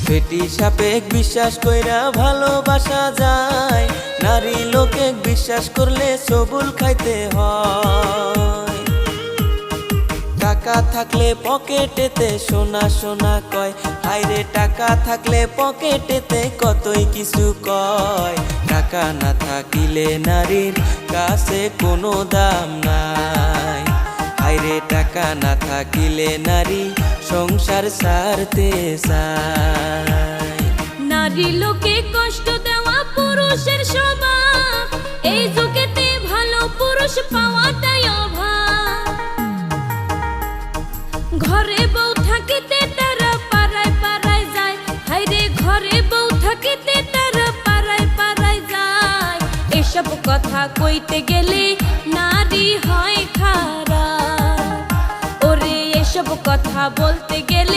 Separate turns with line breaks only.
পেটি সাপেক বিশ্বাস কইরা ভালোবাসা যায়, নারী লোকে বিশ্বাস করলে সবুল খাইতে হয়। টাকা থাকলে পকেটেতে সোনা সোনা কয়, হায়রে টাকা থাকলে পকেটেতে কতই কিছু কয়। টাকা না থাকিলে নারীর কাছে কোনো দাম নাই, হায়রে টাকা না থাকিলে নারী সংসার ছাড়তে চায়।
নারী লোকে কষ্ট দেওয়া পুরুষের স্বভাব, এই যুগেতে ভালো পুরুষ পাওয়াটাই অভাব। ঘরে বউ থাকিতে তারা পাড়ায় পাড়ায় যায়, হায়রে ঘরে বউ থাকিতে তারা পাড়ায় পাড়ায় যায়। এসব কথা কইতে গেলে নারী হয় খারাপ, ওরে এসব কথা বলতে